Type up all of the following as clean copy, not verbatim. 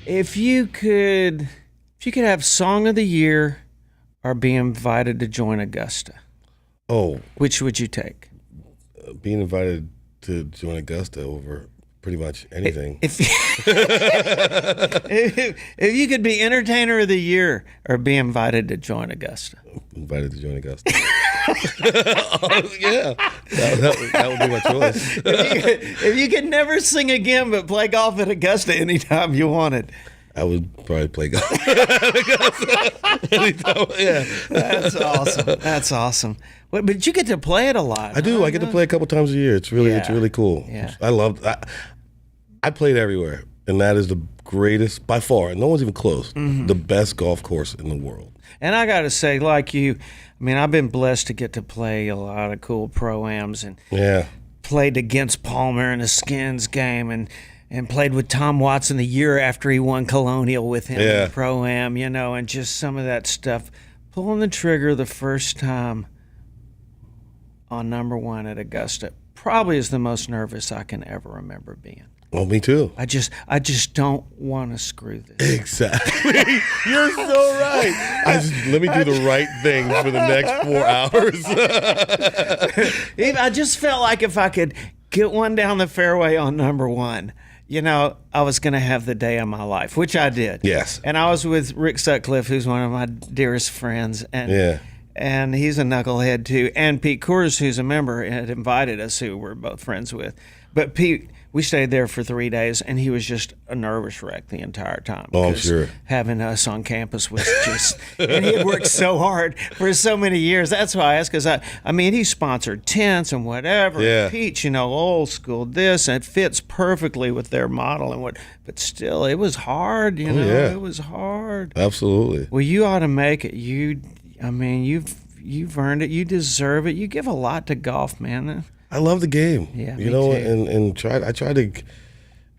If you could have Song of the Year or be invited to join Augusta, Oh, which would you take? being invited to join Augusta over pretty much anything. If if you could be Entertainer of the Year or be invited to join Augusta. Invited to join Augusta. Yeah, that would be my choice. If you could never sing again but play golf at Augusta anytime you wanted. I would probably play golf. Yeah, That's awesome. That's awesome. But you get to play it a lot. I do. huh? I get to play a couple times a year. It's really cool. Yeah. I played everywhere, and that is the greatest by far. And no one's even close. The best golf course in the world. And I got to say, like you, I mean, I've been blessed to get to play a lot of cool pro-ams and Yeah. played against Palmer in a skins game and played with Tom Watson the year after he won Colonial with him in Yeah. the pro-am, and just some of that stuff. Pulling the trigger the first time on #1 at Augusta probably is the most nervous I can ever remember being. Well, me too. I just don't want to screw this. Exactly. You're so right. Let me do the right thing for the next 4 hours. I just felt like if I could get one down the fairway on #1, I was going to have the day of my life, which I did. Yes. And I was with Rick Sutcliffe, who's one of my dearest friends. And Yeah. And he's a knucklehead too. And Pete Coors, who's a member, had invited us, who we're both friends with. But Pete, we stayed there for 3 days, and he was just a nervous wreck the entire time. Oh, I'm because sure. Having us on campus was just, and he had worked so hard for so many years. That's why I asked, because I mean, he sponsored tents and whatever. Yeah. Pete, old school this, and it fits perfectly with their model and what. But still, it was hard. Oh, yeah. It was hard. Absolutely. Well, you ought to make it. You've earned it. You deserve it. You give a lot to golf, man. I love the game. Yeah, you me know, too. and I try to.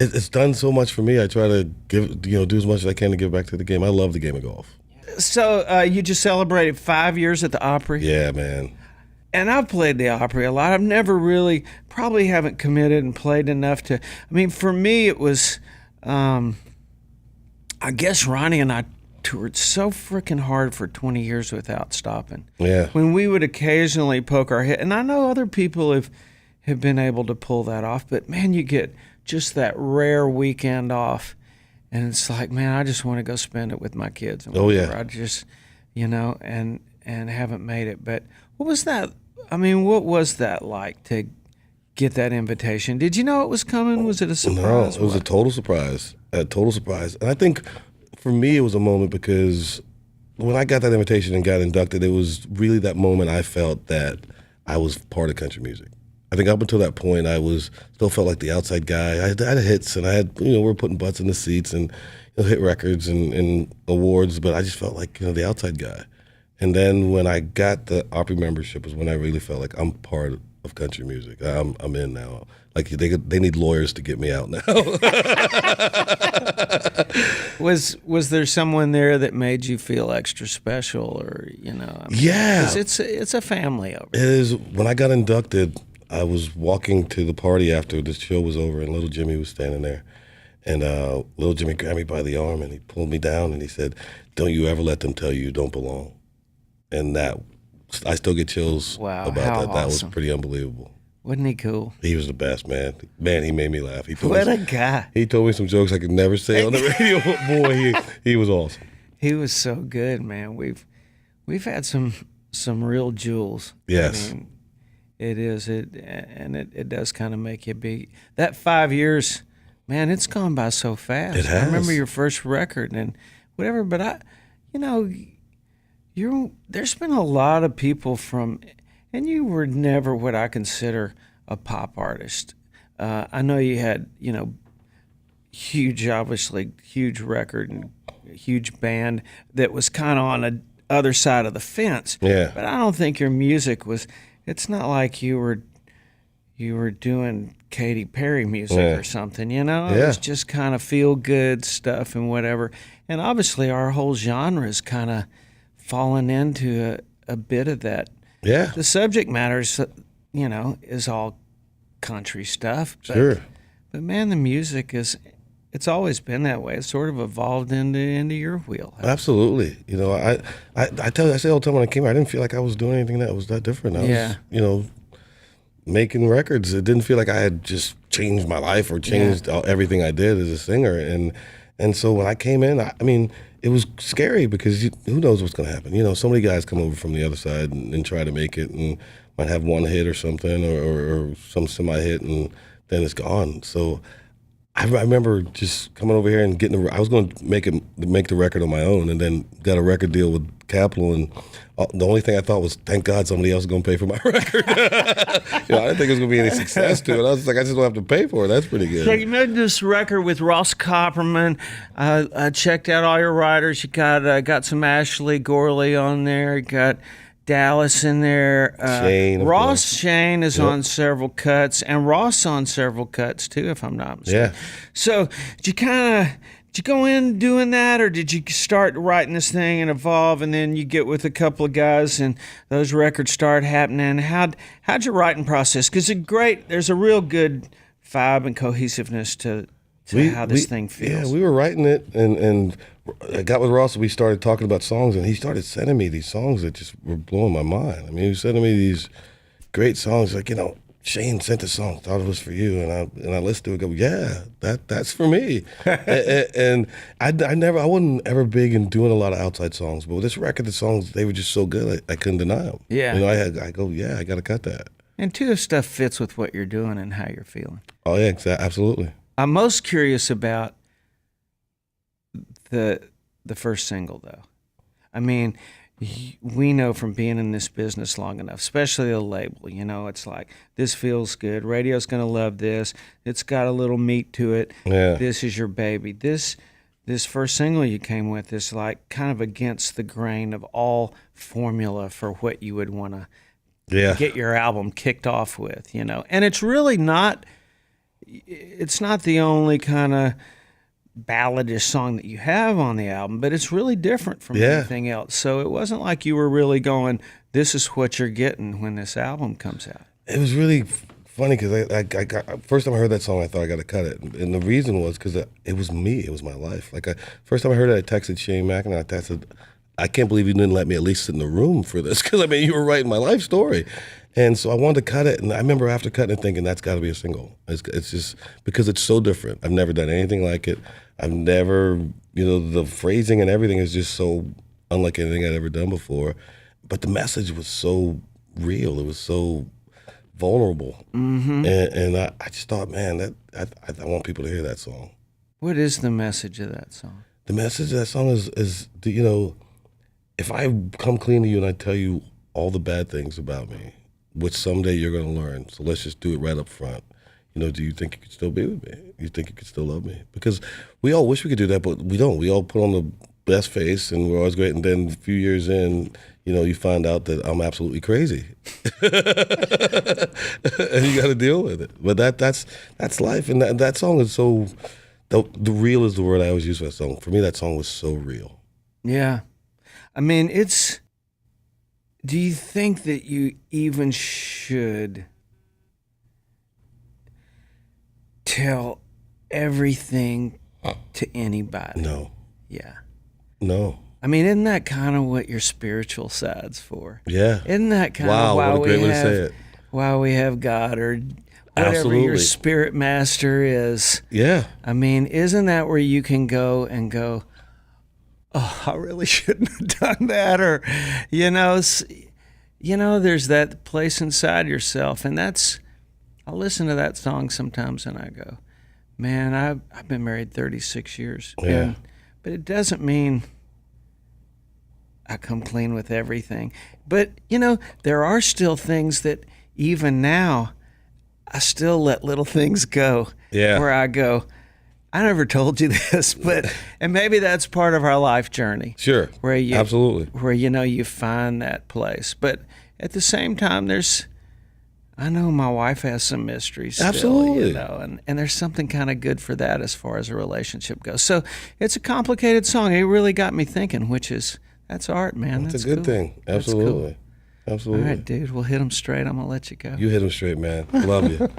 It's done so much for me. I try to do as much as I can to give back to the game. I love the game of golf. So you just celebrated 5 years at the Opry. Yeah, man. And I've played the Opry a lot. I've never really, probably haven't committed and played enough to. I mean, for me, it was, I guess Ronnie and I toured so freaking hard for 20 years without stopping. Yeah. When we would occasionally poke our head, and I know other people have been able to pull that off, but man, you get just that rare weekend off, and it's like, man, I just want to go spend it with my kids. And Oh, yeah. whatever. I just, and haven't made it. But what was that? I mean, what was that like to get that invitation? Did you know it was coming? Was it a surprise? No, it was a total surprise. A total surprise. And I think for me, it was a moment because when I got that invitation and got inducted, it was really that moment I felt that I was part of country music. I think up until that point, I still felt like the outside guy. I had hits, and I had, we were putting butts in the seats and hit records and awards, but I just felt like, the outside guy. And then when I got the Opry membership was when I really felt like I'm part of country music. I'm in now. Like they need lawyers to get me out now. Was there someone there that made you feel extra special, or Yeah. 'cause it's a family over It there. is. When I got inducted, I was walking to the party after the show was over, and little Jimmy was standing there. And little Jimmy grabbed me by the arm, and he pulled me down, and he said, "Don't you ever let them tell you don't belong." And that, I still get chills Wow, about how that. That was awesome. pretty unbelievable. Wasn't he cool? He was the best, man. Man, he made me laugh. He told What me, a guy. He told me some jokes I could never say on the radio. Boy, he was awesome. He was so good, man. We've had some real jewels. Yes. I mean, it does kind of make you be that 5 years, man. It's gone by so fast. It has. I remember your first record and whatever, but there's been a lot of people and you were never what I consider a pop artist. I know you had, obviously huge record and huge band that was kind of on the other side of the fence. Yeah. But I don't think your music was. It's not like you were doing Katy Perry music Yeah. or something. It Yeah. was just kind of feel good stuff and whatever. And obviously, our whole genre is kind of fallen into a bit of that. Yeah. The subject matter is, is all country stuff. But, Sure. But man, the music is it's always been that way. It's sort of evolved into your wheel. Absolutely. You know, I say all the time when I came here, I didn't feel like I was doing anything that was that different. I was, you know, making records. It didn't feel like I had just changed my life or changed everything I did as a singer. And so when I came in, I mean, it was scary because who knows what's going to happen. You know, so many guys come over from the other side and try to make it and might have one hit or something or some semi-hit and then it's gone. So I remember just coming over here and getting I was going to make the record on my own and then got a record deal with Capitol and the only thing I thought was, thank God somebody else is going to pay for my record. You know, I didn't think there was going to be any success to it. I was like, I just don't have to pay for it. That's pretty good. So you made this record with Ross Copperman. I checked out all your writers. You got some Ashley Gorley on there. You got Dallas in there. Shane. Ross Shane is on several cuts, and Ross on several cuts too, if I'm not mistaken. Yeah. So did you go in doing that, or did you start writing this thing and evolve, and then you get with a couple of guys and those records start happening? How'd your writing process? Because there's a real good vibe and cohesiveness to how this thing feels. Yeah, we were writing it, and I got with Ross and we started talking about songs, and he started sending me these songs that just were blowing my mind. I mean, he was sending me these great songs, like, you know, Shane sent a song, thought it was for you, and I listened to it, go, yeah, that's for me. and I wasn't ever big in doing a lot of outside songs, but with this record, the songs, they were just so good, I couldn't deny them. Yeah. You know, I go, yeah, I got to cut that. And too, if stuff fits with what you're doing and how you're feeling. Oh yeah, absolutely. I'm most curious about the first single, though. I mean, we know from being in this business long enough, especially the label, you know, it's like, this feels good. Radio's going to love this. It's got a little meat to it. Yeah. This is your baby. This first single you came with is like kind of against the grain of all formula for what you would want to get your album kicked off with, you know. And it's really not, it's not the only kind of balladish song that you have on the album, but it's really different from anything else. So it wasn't like you were really going, this is what you're getting when this album comes out. It was really funny because I got, first time I heard that song, I thought I got to cut it. And the reason was because it was me. It was my life. Like, first time I heard it, I texted Shane Mack and I texted, I can't believe you didn't let me at least sit in the room for this, because, I mean, you were writing my life story. And so I wanted to cut it, and I remember after cutting it thinking, that's got to be a single. It's just, because it's so different. I've never done anything like it. I've never, you know, the phrasing and everything is just so unlike anything I'd ever done before. But the message was so real. It was so vulnerable. Mm-hmm. And I just thought, man, I want people to hear that song. What is the message of that song? The message of that song is you know, if I come clean to you and I tell you all the bad things about me, which someday you're going to learn, so let's just do it right up front. You know, do you think you could still be with me? You think you could still love me? Because we all wish we could do that, but we don't. We all put on the best face, and we're always great. And then a few years in, you know, you find out that I'm absolutely crazy, and you got to deal with it. But that's life, and that song is so. The real is the word I always use for that song. For me, that song was so real. Yeah, I mean, it's. Do you think that you even should tell everything to anybody? No. Yeah. No. I mean, isn't that kind of what your spiritual side's for? Yeah. Isn't that kind wow, of why what a great way to say it. Why we have God or whatever Absolutely. your spirit master is? Yeah. I mean, isn't that where you can go and go, oh, I really shouldn't have done that, or there's that place inside yourself, and that's. I listen to that song sometimes, and I go, man, I've been married 36 years, yeah. But it doesn't mean I come clean with everything. But there are still things that even now I still let little things go. Yeah. Where I go, I never told you this, and maybe that's part of our life journey. Sure. Absolutely. Where you find that place. But at the same time, I know my wife has some mysteries still, absolutely. And there's something kind of good for that as far as a relationship goes. So it's a complicated song. It really got me thinking, that's art, man. That's a good cool. thing. Absolutely. Cool. Absolutely. All right, dude, we'll hit them straight. I'm going to let you go. You hit them straight, man. Love you.